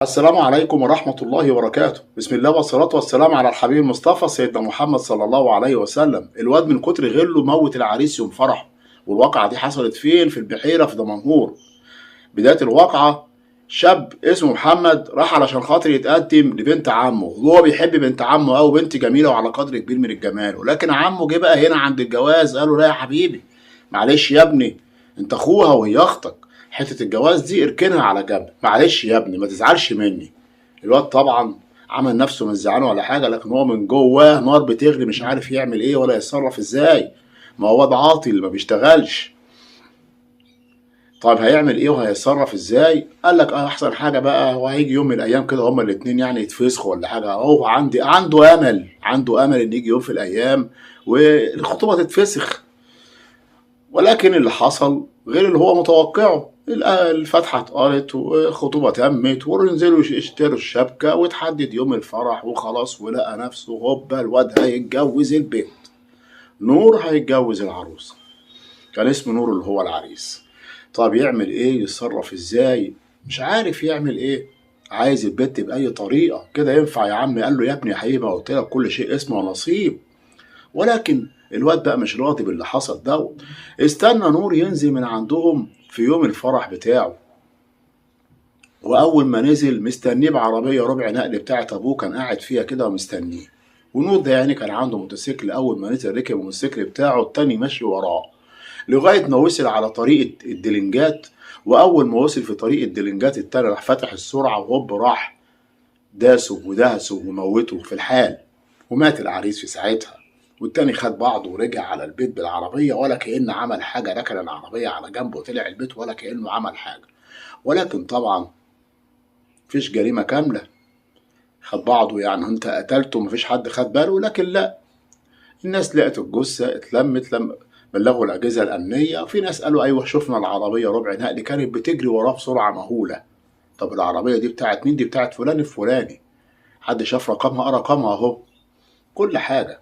السلام عليكم ورحمة الله وبركاته. بسم الله والصلاة والسلام على الحبيب المصطفى سيدنا محمد صلى الله عليه وسلم. الواد من كتر غله موت العريس يوم فرحه. والواقعة دي حصلت فين؟ في البحيرة في دمنهور. بداية الواقعة شاب اسمه محمد راح علشان خاطر يتقدم لبنت عمه، وهو بيحب بنت عمه أو بنت جميلة وعلى قدر كبير من الجمال، ولكن عمه جه بقى هنا عند الجواز قال له لا يا حبيبي، معلش يا ابني، انت اخوها وهي اختك، حتة الجواز دي اركنها على جنب، معلش يا ابني ما تزعلش مني. الواد طبعا عمل نفسه مش زعلان ولا حاجة، لكن هو من جواه نار بتغلي، مش عارف يعمل ايه ولا يتصرف ازاي. ما هو واد عاطل ما بيشتغلش. طيب هيعمل ايه وهيتصرف ازاي؟ قال لك احسن حاجه بقى، وهيجي يوم من الايام كده هما الاتنين يعني يتفسخوا ولا حاجه. هو عنده امل ان يجي يوم في الايام والخطوبه تتفسخ. ولكن اللي حصل غير اللي هو متوقعه. الفاتحه اتقالت والخطوبه تمت ونزلوا يشتروا الشبكه وتحدد يوم الفرح وخلاص، ولقى نفسه هوبا الواد هيتجوز البنت. نور هيتجوز العروسه. كان اسم نور اللي هو العريس. طب يعمل ايه؟ يتصرف ازاي؟ مش عارف يعمل ايه. عايز البت بأي طريقة كده. ينفع يا عم؟ قال له يا ابني يا حبيبي قلت لك كل شيء اسمه ونصيب. ولكن الواد بقى مش راضي باللي حصل ده. استنى نور ينزل من عندهم في يوم الفرح بتاعه. واول ما نزل مستنيه بعربية ربع نقل بتاعت ابوه، كان قاعد فيها كده ومستنيه. ونور ده يعني كان عنده موتوسيكل. اول ما نزل ركب الموتوسيكل بتاعه، التاني ماشي وراه لغاية ما وصل على طريق الدلنجات. وأول ما وصل في طريق الدلنجات التاني راح فتح السرعة وهوب راح داسه ودهسه وموته في الحال. ومات العريس في ساعتها. والتاني خد بعضه ورجع على البيت بالعربية ولا كأنه عمل حاجة، ركن العربية على جنبه وطلع البيت ولا كأنه عمل حاجة. ولكن طبعا مفيش جريمة كاملة. خد بعضه يعني انت قتلته مفيش حد خد باله، لكن لا، الناس لقت الجثة اتلمت بلغوا الأجهزة الأمنية. وفي ناس قالوا أيوه شفنا العربية ربع نقل كانت بتجري وراه بسرعة مهولة. طب العربية دي بتاعت مين؟ دي بتاعت فلان الفلاني. حد شاف رقمها؟ رقمها أهو، كل حاجة.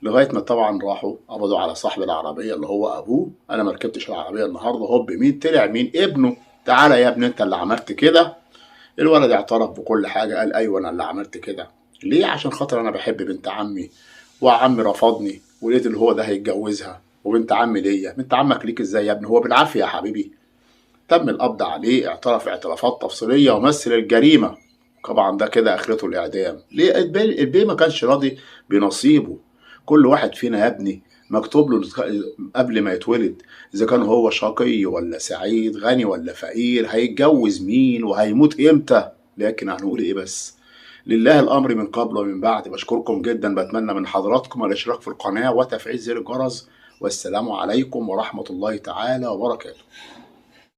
لغاية ما طبعا راحوا قبضوا على صاحب العربية اللي هو أبوه. أنا ما ركبتش العربية النهاردة. هوب مين طلع؟ مين؟ ابنه. تعالى يا ابني أنت اللي عملت كده. الولد اعترف بكل حاجة، قال أيوه أنا اللي عملت كده. ليه؟ عشان خاطر أنا بحب بنت عمي، وعمي رفضني ولقيت اللي هو ده هيتجوزها. وبنت عمي ليا، بنت عمك ليك ازاي يا ابني؟ هو بالعافية يا حبيبي. تم القبض عليه، اعترف اعترافات تفصيلية ومثل الجريمة. طبعا ده كده اخرته الاعدام. ليه؟ البيه ما كانش راضي بنصيبه. كل واحد فينا يا ابني مكتوب له قبل ما يتولد اذا كان هو شقي ولا سعيد، غني ولا فقير، هيتجوز مين وهيموت امتى. لكن هنقول ايه بس؟ لله الامر من قبل ومن بعد. بشكركم جدا، بتمنى من حضراتكم الاشتراك في القناة وتفعيل زر الجرس. والسلام عليكم ورحمة الله تعالى وبركاته.